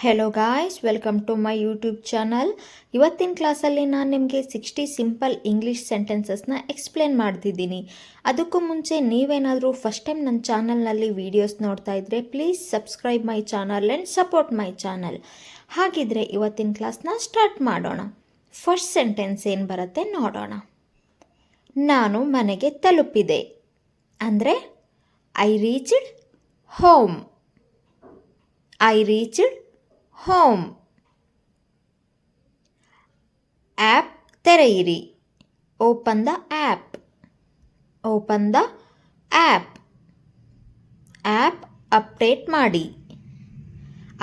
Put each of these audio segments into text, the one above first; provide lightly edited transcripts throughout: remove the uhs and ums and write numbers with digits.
Hello guys, welcome to my YouTube channel. ಇವತ್ತಿನ ಕ್ಲಾಸಲ್ಲಿ ನಾನು ನಿಮಗೆ 60 ಸಿಂಪಲ್ ಇಂಗ್ಲೀಷ್ ಸೆಂಟೆನ್ಸಸ್ನ ಎಕ್ಸ್ಪ್ಲೇನ್ ಮಾಡ್ತಿದ್ದೀನಿ. ಅದಕ್ಕೂ ಮುಂಚೆ ನೀವೇನಾದರೂ ಫಸ್ಟ್ ಟೈಮ್ ನನ್ನ ಚಾನಲ್ನಲ್ಲಿ ವೀಡಿಯೋಸ್ ನೋಡ್ತಾ ಇದ್ದರೆ please subscribe my channel and support my channel. ಹಾಗಿದ್ರೆ ಇವತ್ತಿನ ಕ್ಲಾಸ್ನ ಸ್ಟಾರ್ಟ್ ಮಾಡೋಣ. ಫಸ್ಟ್ ಸೆಂಟೆನ್ಸ್ ಏನು ಬರುತ್ತೆ ನೋಡೋಣ. ನಾನು ಮನೆಗೆ ತಲುಪಿದೆ ಅಂದರೆ I reached home. I reached home. App ತೆರೆಯಿರಿ. Open the app. Open the app. App update ಮಾಡಿ.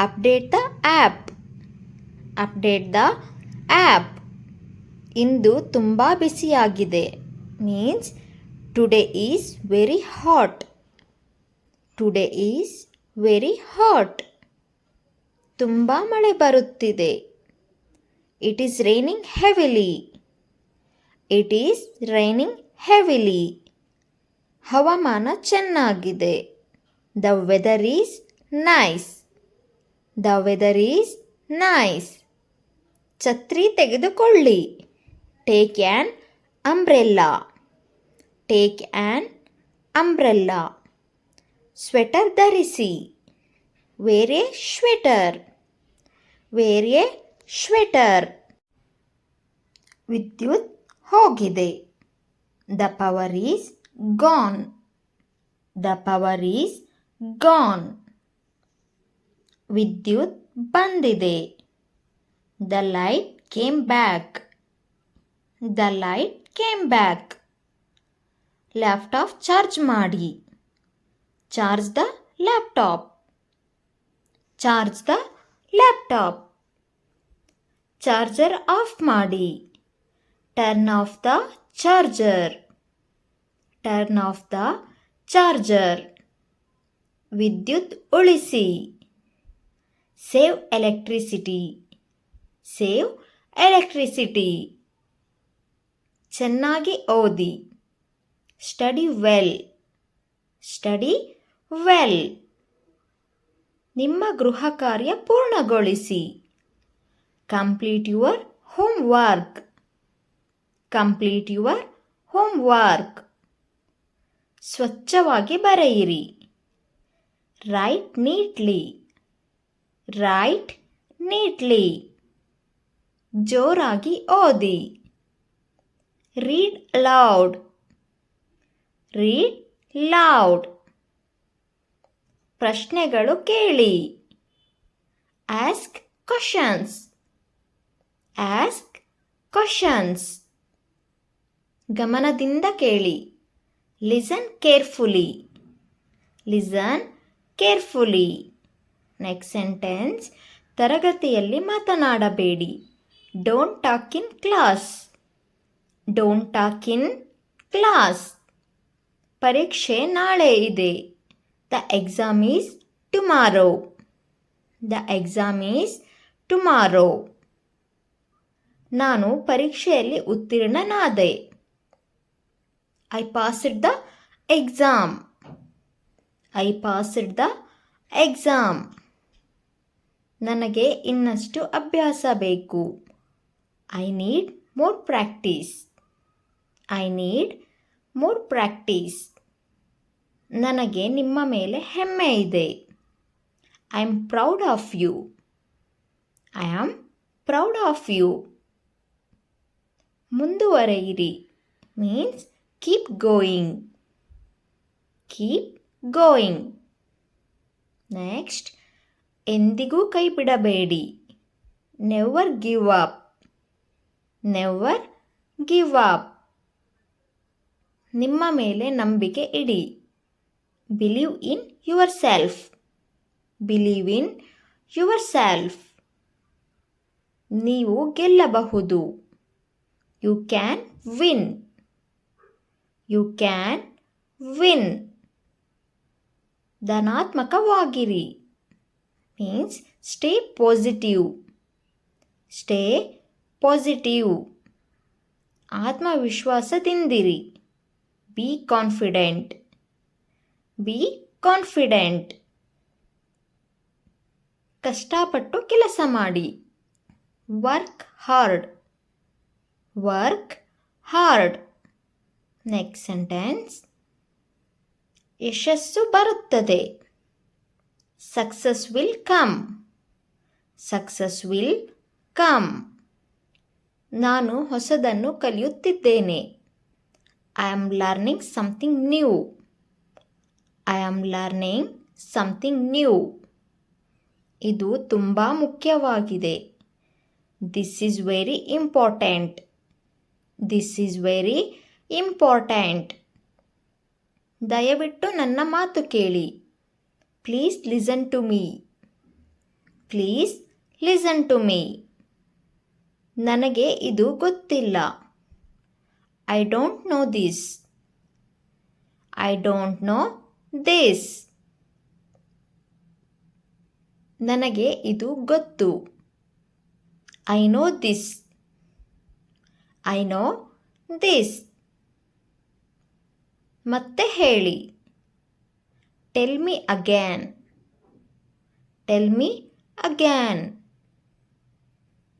Update the app. Update the app. ಇಂದು ತುಂಬ ಬಿಸಿಯಾಗಿದೆ means today is very hot. Today is very hot. ತುಂಬ ಮಳೆ ಬರುತ್ತಿದೆ. It is raining heavily. It is raining heavily. ಹವಾಮಾನ ಚೆನ್ನಾಗಿದೆ. The weather is nice. The weather is nice. ಛತ್ರಿ ತೆಗೆದುಕೊಳ್ಳಿ. Take an umbrella. Take an umbrella. Sweater ಧರಿಸಿ. Wear a sweater. Wear a sweater. ವಿದ್ಯುತ್ ಹೋಗಿದೆ. The power is gone. The power is gone. ವಿದ್ಯುತ್ ಬಂದಿದೆ. The light came back. The light came back. Laptop charge ಮಾಡಿ. Charge the laptop. Charge the laptop. Charger off ಮಾಡಿ. Turn off the charger. Turn off the charger. ವಿದ್ಯುತ್ ಉಳಿಸಿ. Save electricity. Save electricity. ಚೆನ್ನಾಗಿ ಓದಿ. Study well. Study well. ನಿಮ್ಮ ಗೃಹ ಕಾರ್ಯ ಪೂರ್ಣಗೊಳಿಸಿ. Complete your homework. Complete your home work. ಸ್ವಚ್ಛವಾಗಿ ಬರೆಯಿರಿ. Write neatly. Write neatly. ಜೋರಾಗಿ ಓದಿ. Read loud. Read loud. ಪ್ರಶ್ನೆಗಳು ಕೇಳಿ. Ask questions. Ask questions. ಗಮನದಿಂದ ಕೇಳಿ. Listen carefully. Listen carefully. Next sentence. ತರಗತಿಯಲ್ಲಿ ಮಾತನಾಡಬೇಡಿ. Don't talk in class. Don't talk in class. ಪರೀಕ್ಷೆ ನಾಳೆ ಇದೆ. The exam is tomorrow. The exam is tomorrow. ನಾನು ಪರೀಕ್ಷೆಯಲ್ಲಿ ಉತ್ತೀರ್ಣನಾದೆ. I passed the exam. I passed the exam. ನನಗೆ ಇನ್ನಷ್ಟು ಅಭ್ಯಾಸ ಬೇಕು. I need more practice. I need more practice. ನನಗೆ ನಿಮ್ಮ ಮೇಲೆ ಹೆಮ್ಮೆ ಇದೆ. I am proud of you. I am proud of you. ಮುಂದುವರೆಯಿರಿ means keep going. Keep going. Next. ಎಂದಿಗೂ ಕೈ ಬಿಡಬೇಡಿ. Never give up. Never give up. ನಿಮ್ಮ ಮೇಲೆ ನಂಬಿಕೆ ಇಡಿ. Believe in your self. Believe in your self. ನೀವು ಗೆಲ್ಲಬಹುದು. You can win. You can win. ಧನಾತ್ಮಕವಾಗಿರಿ means stay positive. Stay positive. ಆತ್ಮವಿಶ್ವಾಸದಿಂದಿರಿ. Be confident. Be confident. ಕಷ್ಟಪಟ್ಟು ಕೆಲಸ ಮಾಡಿ. Work hard. Work hard. Next sentence. ಯಶಸ್ಸು ಬರುತ್ತದೆ. Success will come. Success will come. ನಾನು ಹೊಸದನ್ನು ಕಲಿಯುತ್ತಿದ್ದೇನೆ. I am learning something new. I am learning something new. ಇದು ತುಂಬ ಮುಖ್ಯವಾಗಿದೆ. This is very important. This is very important. ದಯವಿಟ್ಟು ನನ್ನ ಮಾತು ಕೇಳಿ. Please listen to me. Please listen to me. ನನಗೆ ಇದು ಗೊತ್ತಿಲ್ಲ. I don't know this. I don't know this. ನನಗೆ ಇದು ಗೊತ್ತು. I know this. I know this. ಮತ್ತೆ ಹೇಳಿ. Tell me again. Tell me again.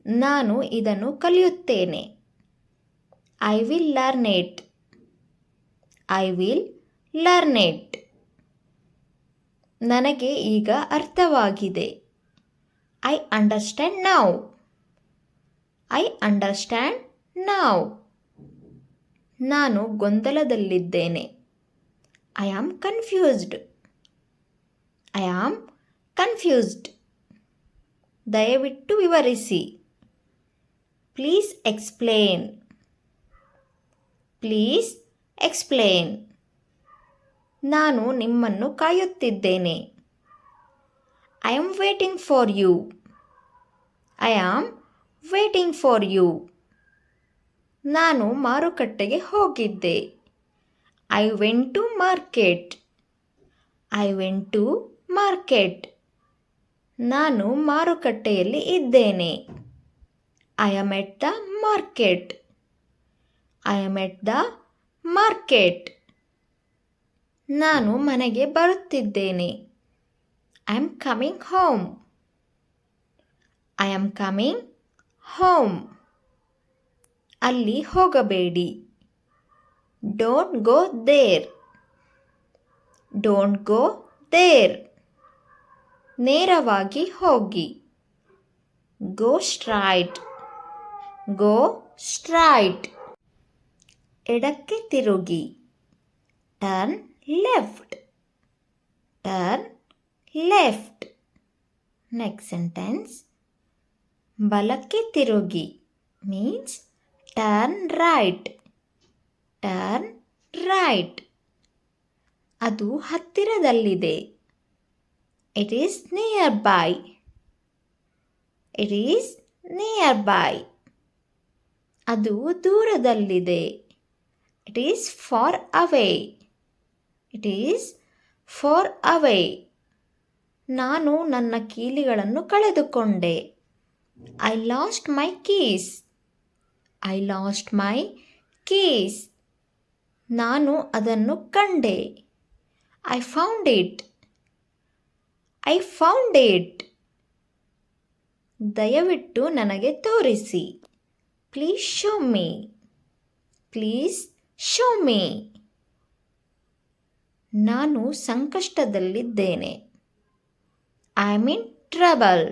ನಾನು ಇದನ್ನು ಕಲಿಯುತ್ತೇನೆ. I will learn it. I will learn it. ನನಗೆ ಈಗ ಅರ್ಥವಾಗಿದೆ. I understand now. I understand now. ನಾನು ಗೊಂದಲದಲ್ಲಿದ್ದೇನೆ. I am confused. I am confused. ದಯವಿಟ್ಟು ವಿವರಿಸಿ. Please explain. Please explain. ನಾನು ನಿಮ್ಮನ್ನು ಕಾಯುತ್ತಿದ್ದೇನೆ. I am waiting for you. I am waiting for you. ನಾನು ಮಾರುಕಟ್ಟೆಗೆ ಹೋಗಿದ್ದೆ. I went to market. I went to market. ನಾನು ಮಾರುಕಟ್ಟೆಯಲ್ಲಿ ಇದ್ದೇನೆ. I am at the market. I am at the market. ನಾನು ಮನೆಗೆ ಬರುತ್ತಿದ್ದೇನೆ. I am coming home. I am coming home. ಅಲ್ಲಿ ಹೋಗಬೇಡಿ. Don't go there. Don't go there. ನೇರವಾಗಿ ಹೋಗಿ. Go straight. Go straight. ಎಡಕ್ಕೆ ತಿರುಗಿ. Turn left. Turn left. Next sentence. ಬಲಕ್ಕೆ ತಿರುಗಿ means turn right. Turn right. ಅದು ಹತ್ತಿರದಲ್ಲಿದೆ. It is nearby. It is nearby. ಅದು ದೂರದಲ್ಲಿದೆ. It is far away. It is far away. ನಾನು ನನ್ನ ಕೀಲಿಗಳನ್ನು ಕಳೆದುಕೊಂಡೆ. I lost my keys. I lost my keys. ನಾನು ಅದನ್ನು ಕಂಡೆ. I found it. I found it. ದಯವಿಟ್ಟು ನನಗೆ ತೋರಿಸಿ. Please show me. Please show me. ನಾನು ಸಂಕಷ್ಟದಲ್ಲಿದ್ದೇನೆ. I am in trouble.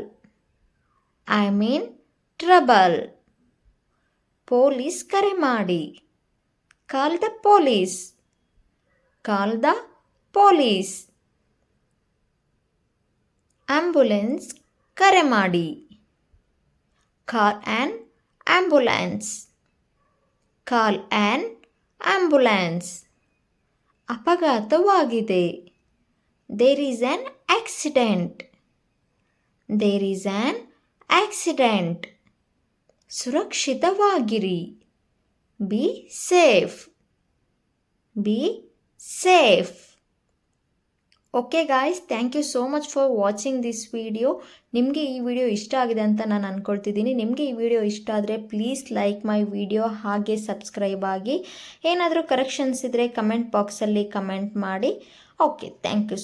I am in trouble. Police ಕರೆ ಮಾಡಿ. Call the police. Call the police. Ambulance ಕರೆ ಮಾಡಿ. Call an ambulance. Call an ambulance. ಅಪಘಾತವಾಗಿದೆ. There is an accident. There is an accident. ಸುರಕ್ಷಿತವಾಗಿರಿ. Be safe. Be safe. Okay guys, thank you so much for watching this video. ನಿಮಗೆ ಈ video ಇಷ್ಟ ಆಗಿದೆ ಅಂತ ನಾನು ಅಂದ್ಕೊಳ್ತಿದ್ದೀನಿ. ನಿಮಗೆ ಈ ವಿಡಿಯೋ ಇಷ್ಟ ಆದರೆ ಪ್ಲೀಸ್ ಲೈಕ್ ಮೈ ವಿಡಿಯೋ, ಹಾಗೆ ಸಬ್ಸ್ಕ್ರೈಬ್ ಆಗಿ. ಏನಾದರೂ ಕರೆಕ್ಷನ್ಸ್ ಇದ್ದರೆ ಕಮೆಂಟ್ ಬಾಕ್ಸಲ್ಲಿ ಕಮೆಂಟ್ ಮಾಡಿ. Okay, thank you.